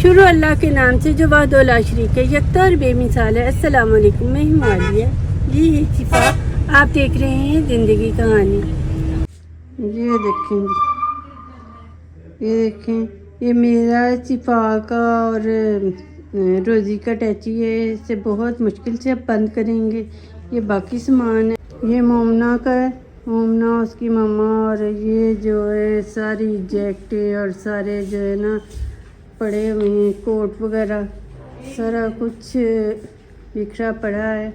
शुरू अल्लाह के नाम से जो वाहदुल शरीक है, यकता और बेमिसाल है। अस्सलाम वालेकुम, मैं हिमालिया, ये है शिफा, आप देख रहे हैं ज़िंदगी कहानी। ये देखें, ये मेरा शिफा का और रोज़ी का टैची है। इसे बहुत मुश्किल से अब बंद करेंगे। ये बाकी सामान है, ये मोमना का है, मोमना उसकी मम्मा, और ये जो है सारी जैकेटें और सारे जो है ना पड़े हुए हैं, कोट वगैरह सारा कुछ बिखरा पड़ा है।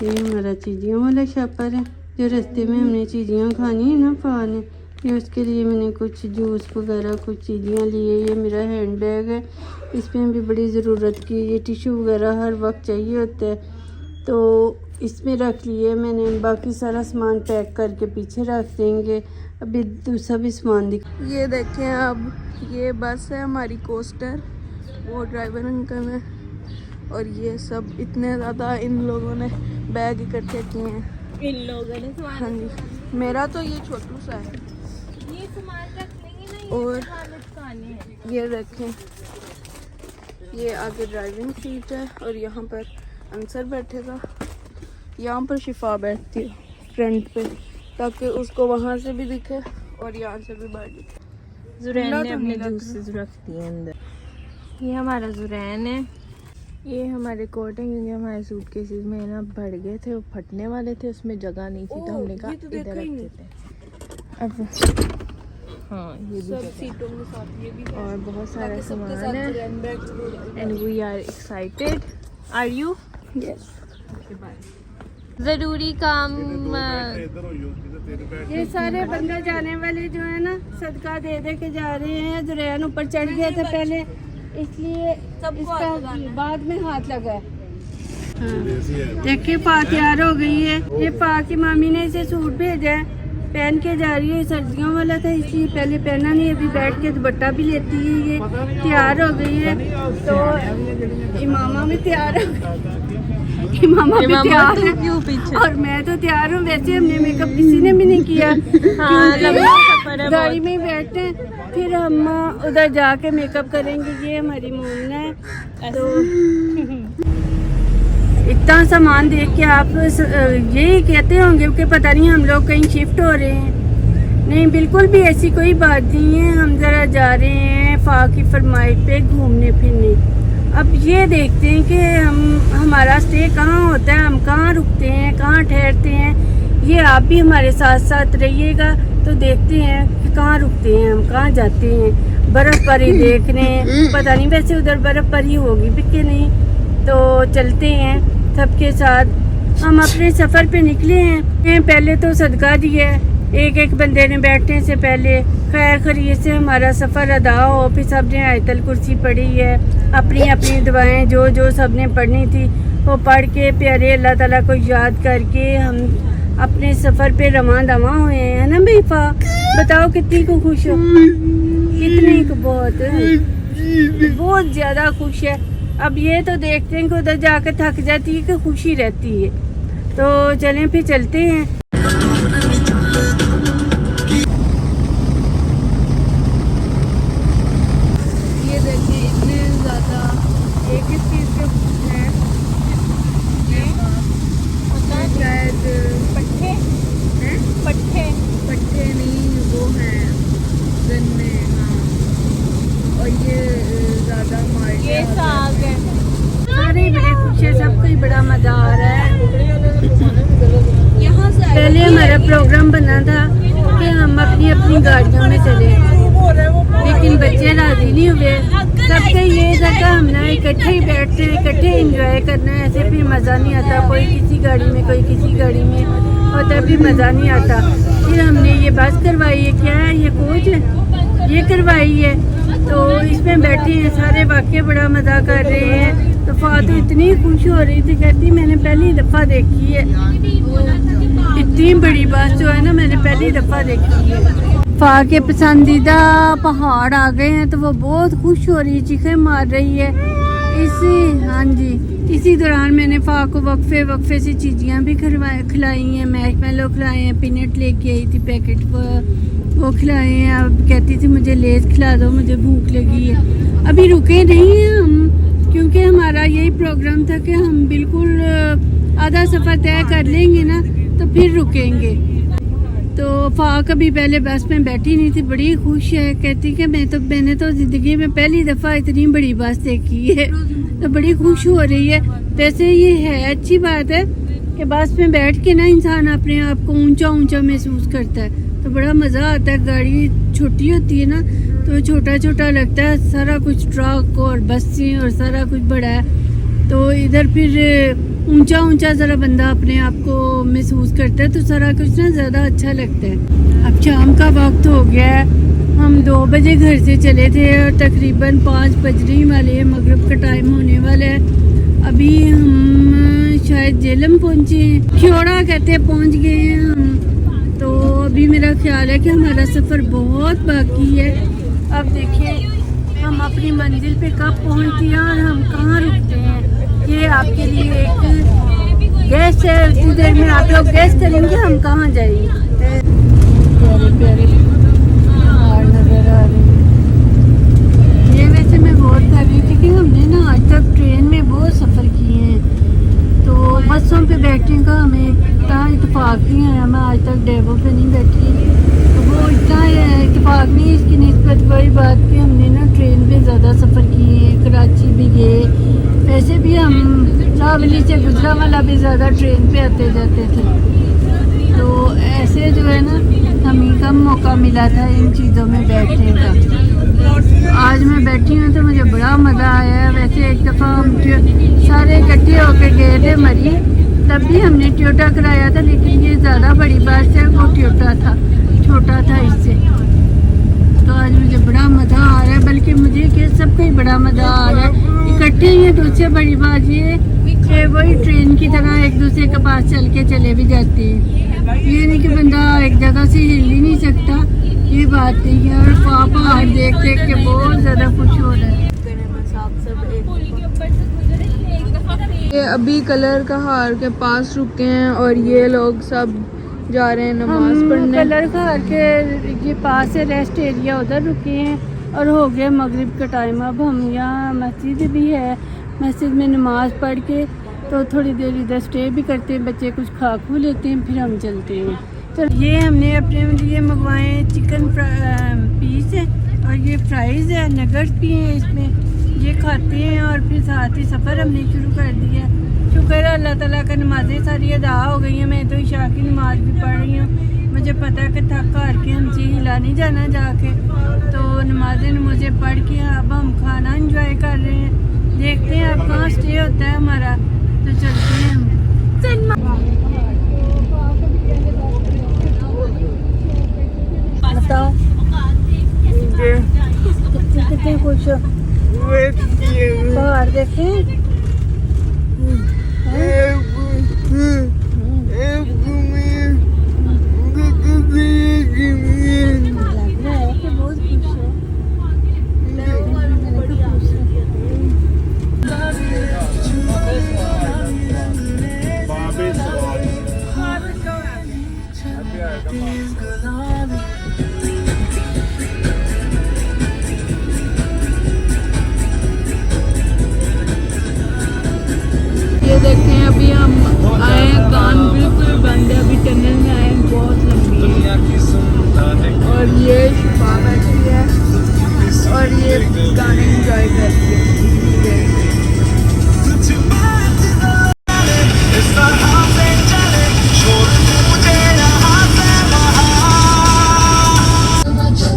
ये हमारा चीज़ियों वाला शॉपर है, जो रास्ते में हमने चीज़ियाँ खानी है ना खाने, ये उसके लिए मैंने कुछ जूस वगैरह कुछ चीज़ियाँ लिए। ये मेरा हैंड बैग है, इसमें भी बड़ी ज़रूरत की ये टिशू वगैरह हर वक्त चाहिए होता है, तो इसमें रख लिए मैंने। बाकी सारा सामान पैक करके पीछे रख देंगे। अभी दूसरा भी सामान ये देखें, अब ये बस है हमारी कोस्टर, वो ड्राइवर अंकल है, और ये सब इतने ज़्यादा इन लोगों ने बैग इकट्ठे किए हैं। इन लोगों ने सामान, हाँ जी, मेरा तो ये छोटू सा है। ये सामान रख लेंगे ना, ये और खाने है। ये देखें, ये आगे ड्राइविंग सीट है और यहाँ पर अंसर बैठेगा, यहाँ पर शिफा बैठती है फ्रंट पे, ताकि उसको वहाँ से भी दिखे और यहाँ से भी बाहर दिखे। जुरैन ने अपने जूसेस रख दिए अंदर। ये हमारा जुरैन है, ये हमारे कोट हैं, क्योंकि हमारे सूटकेसेस में ना भर गए थे, वो फटने वाले थे, उसमें जगह नहीं थी, तो हमने कहा इधर रख देते हैं। अब हाँ, ये भी सीटों में साथ ये भी और बहुत सारा सामान है। And we are excited. Are you? Yes. ज़रूरी काम। ये सारे बंदे जाने वाले जो है ना सदका दे दे के जा रहे हैं। जुरैन ऊपर चढ़ गया था पहले, इसलिए इसका बाद में हाथ लगा है। देखिए पा तैयार हो गई है। ये पा की मामी ने इसे सूट भेजा है, पहन के जा रही है। सर्दियों वाला था इसलिए पहले पहना नहीं, अभी बैठ के दुपट्टा भी लेती है। ये तैयार हो गई है, तो इमामा भी तैयार हो, इमामा भी तैयार है, क्यों पीछे? और मैं तो तैयार हूँ। वैसे हमने मेकअप किसी ने भी नहीं किया, गाड़ी में ही बैठते हैं, फिर हम उधर जाके मेकअप करेंगे। ये हमारी मोमना है। तो इतना सामान देख के आप यही कहते होंगे कि पता नहीं हम लोग कहीं शिफ्ट हो रहे हैं। नहीं, बिल्कुल भी ऐसी कोई बात नहीं है। हम ज़रा जा रहे हैं फा की फरमाइश पे घूमने फिरने। अब ये देखते हैं कि हमारा स्टे कहाँ होता है, हम कहाँ रुकते हैं, कहाँ ठहरते हैं। ये आप भी हमारे साथ साथ रहिएगा, तो देखते हैं कि कहाँ रुकते हैं, हम कहाँ जाते हैं। बर्फ़बारी देखने, पता नहीं वैसे उधर बर्फ़बारी होगी भी कि नहीं, तो चलते हैं सबके साथ। हम अपने सफ़र पे निकले हैं। पहले तो सदका दिया है एक बंदे ने बैठने से पहले। खैर खैरियत से हमारा सफ़र अदा हो। फिर सब ने आयतल कुर्सी पढ़ी है, अपनी अपनी दुआएं जो सब ने पढ़नी थी वो पढ़ के प्यारे अल्लाह ताला को याद करके हम अपने सफ़र पे रवां दवा हुए हैं ना भाई। फा बताओ कितनी को खुश हो? कितनी को? बहुत ज़्यादा खुश है। अब ये तो देखते हैं कि उधर जाकर थक जाती है कि खुशी रहती है। तो चलें फिर चलते हैं। ये देखिए इतने ज़्यादा एक चीज़ के हैं, शायद पट्टे हैं, पट्टे नहीं वो हैं गन्ने। हाँ, और ये ज़्यादा ये साग है। सारे बड़े खुश है, सबको ही बड़ा मज़ा आ रहा है। यहाँ से पहले हमारा प्रोग्राम बना था कि हम अपनी अपनी गाड़ियों में चले, लेकिन बच्चे राजी नहीं हुए। सबके ये था कि हम ना इकट्ठे ही बैठते हैं, इकट्ठे एंजॉय करना है, ऐसे भी मज़ा नहीं आता। कोई किसी गाड़ी में कोई किसी गाड़ी में होता भी मज़ा नहीं आता। फिर हमने ये बस करवाई है, क्या है ये कोच है, ये करवाई है, तो इसमें बैठे हैं सारे। वाकई बड़ा मज़ा कर रहे हैं। तो फातू इतनी खुश हो रही थी, कहती मैंने पहली दफ़ा देखी है इतनी बड़ी बस जो है ना, मैंने पहली दफ़ा देखी है। फा के पसंदीदा पहाड़ आ गए हैं, तो वो बहुत खुश हो रही है, चीखें मार रही है। हाँ जी, इसी दौरान मैंने फा को वक्फे से चीज़ियाँ भी खिलाई हैं। मैशमेलो खिलाए हैं, पीनट लेके आई थी पैकेट वो खिलाए हैं। अब कहती थी मुझे लेस खिला दो, मुझे भूख लगी है। अभी रुके नहीं हैं हम, क्योंकि हमारा यही प्रोग्राम था कि हम बिल्कुल आधा सफ़र तय कर लेंगे ना तो फिर रुकेंगे। तो फाक अभी पहले बस में बैठी नहीं थी, बड़ी खुश है, कहती कि मैंने तो ज़िंदगी में पहली दफ़ा इतनी बड़ी बस देखी है, तो बड़ी खुश हो रही है। वैसे ये है अच्छी बात है कि बस में बैठ के ना इंसान अपने आप को ऊंचा ऊंचा महसूस करता है, तो बड़ा मज़ा आता है। गाड़ी छोटी होती है ना तो छोटा छोटा लगता है, सारा कुछ ट्रक और बसें और सारा कुछ बड़ा है, तो इधर फिर ऊंचा ऊंचा ज़रा बंदा अपने आप को महसूस करता है, तो सारा कुछ ना ज़्यादा अच्छा लगता है। अब शाम का वक्त हो गया है, हम 2 बजे घर से चले थे और तकरीबन 5 बजने वाले हैं, मगरिब का टाइम होने वाला है। अभी हम शायद जेलम पहुँचे हैं, ख्योड़ा कहते हैं, पहुँच गए हैं हम। तो अभी मेरा ख्याल है कि हमारा सफ़र बहुत बाकी है। अब देखिए हम अपनी मंजिल पे कब पहुँचते हैं और हम कहाँ रुकते हैं। ये आपके लिए एक गेस्ट है, इतनी देर में आप लोग गेस्ट करेंगे हम कहाँ जाएंगे। प्यारे प्यारे पहाड़ नज़र आ रहे हैं। ये वैसे मैं गौर कर रही थी कि हमने ना आज तक ट्रेन में बहुत सफ़र किए हैं, तो बसों पे बैठने का हमें इतना इत्तेफाक नहीं है। मैं आज तक डेबो पे नहीं बैठी, तो वो इतना इत्तेफाक नहीं। इसकी निस्बत वही बात कि हमने ना ट्रेन पे ज़्यादा सफ़र किए हैं, कराची भी गए। वैसे भी हम रावली से गुजरांवाला भी ज़्यादा ट्रेन पे आते जाते थे, तो ऐसे जो है ना हमें कम मौका मिला था इन चीज़ों में बैठने का। आज मैं बैठी हूँ तो मुझे बड़ा मज़ा आया है। वैसे एक दफ़ा हम सारे इकट्ठे होकर गए थे मरी, तब भी हमने टोयोटा कराया था, लेकिन ये ज़्यादा बड़ी बस है, वो टोयोटा था, छोटा था इससे। तो आज मुझे बड़ा मज़ा आ रहा है, बल्कि मुझे कि सबको ही बड़ा मज़ा आ रहा है इकट्ठे ही। तो उससे बड़ी बात ये कि वही ट्रेन की तरह एक दूसरे के पास चल के चले भी जाते हैं। ये नहीं कि बंदा एक जगह से हिल ही नहीं सकता, ये बात नहीं है। और पहाड़ देख देख के बहुत ज़्यादा खुश हो रहा है। ये अभी कलर कहार के पास रुके हैं और ये लोग सब जा रहे हैं नमाज पढ़ने। कलर कहार के ये पास है रेस्ट एरिया, उधर रुके हैं और हो गया मगरिब का टाइम। अब हम यहाँ मस्जिद भी है, मस्जिद में नमाज पढ़ के तो थोड़ी देर इधर स्टे भी करते हैं, बच्चे कुछ खा खू लेते हैं, फिर हम चलते हैं। तो ये हमने अपने लिए मंगवाए चिकन पीस है और ये फ्राइज़ है, नगर्स भी हैं इसमें, ये खाते हैं और फिर साथ ही सफ़र हमने शुरू कर दिया। शुक्र है अल्लाह ताला का, नमाज़ें सारी अदा हो गई हैं। मैं तो इशा की नमाज़ भी पढ़ रही हूँ। मुझे पता है कि थक हार के हमसे हिला नहीं जाना जाके, तो नमाज़ें पढ़ के अब हम खाना इंजॉय कर रहे हैं। देखते हैं अब कहाँ स्टे होता है हमारा, तो चलते हैं हम। बताओ कितने खुश हो, पहाड़ देखें। ये देखें अभी हम आए हैं, कान बिल्कुल बंद है, अभी टनल में आए हैं, बहुत लंबी है। और ये शिफा बैठी है और ये गाने इंजॉय कर रही है।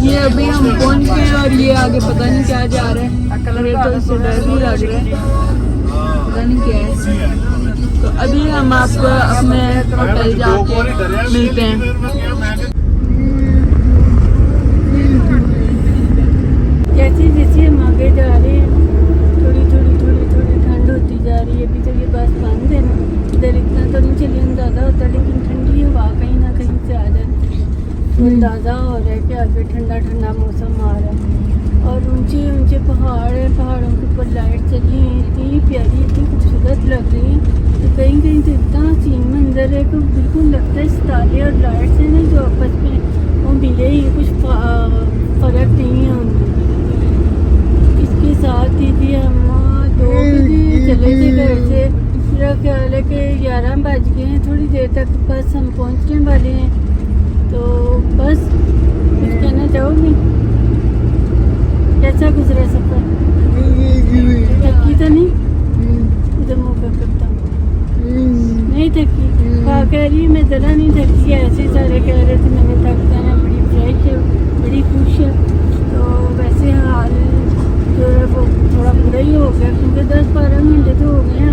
ये अभी हम पहुंच गए और ये आगे पता नहीं क्या जा रहा है, मुझे तो इससे डर भी लग रहा है, पता नहीं क्या है। तो अभी हम आपको अपने होटल जाके मिलते हैं। जैसे जैसे हम आगे जा रहे हैं थोड़ी ठंड होती जा रही है। अभी तो ये बस बंद है ना, इधर इतना तो नहीं चलिए अंदाज़ा होता, लेकिन ठंडी हवा कहीं ना कहीं से आ जाती है, तो अंदाज़ा हो रहा है कि आगे ठंडा ठंडा मौसम आ रहा है। और ऊंचे ऊंचे पहाड़ हैं, पहाड़ों के ऊपर लाइट चली है, इतनी प्यारी इतनी खूबसूरत लग रही है। तो कहीं कहीं तो इतना हसीन मंजर है कि बिल्कुल लगता है सितारे और लाइट्स हैं ना जो आपस में वो मिले ही कुछ फर्क नहीं है उनमें। इसके साथ ही थी हम 2 बजे चले थे घर से। मेरा ख्याल है कि 11 बज गए हैं, थोड़ी देर तक बस हम पहुंचने वाले हैं। तो बस कुछ कहना चाहोगी? कैसा गुजरा सफर? थकी तो नहीं? इधर मुँह पे करता नहीं थकी। कह रही मैं ज़रा नहीं थकी, ऐसे सारे कह रहे थे मैंने थक जाना, बड़ी फ्रेश है, बड़ी खुश है। तो वैसे हाल जो है वो थोड़ा बुरा ही हो गया, क्योंकि 10-12 घंटे तो हो गए हैं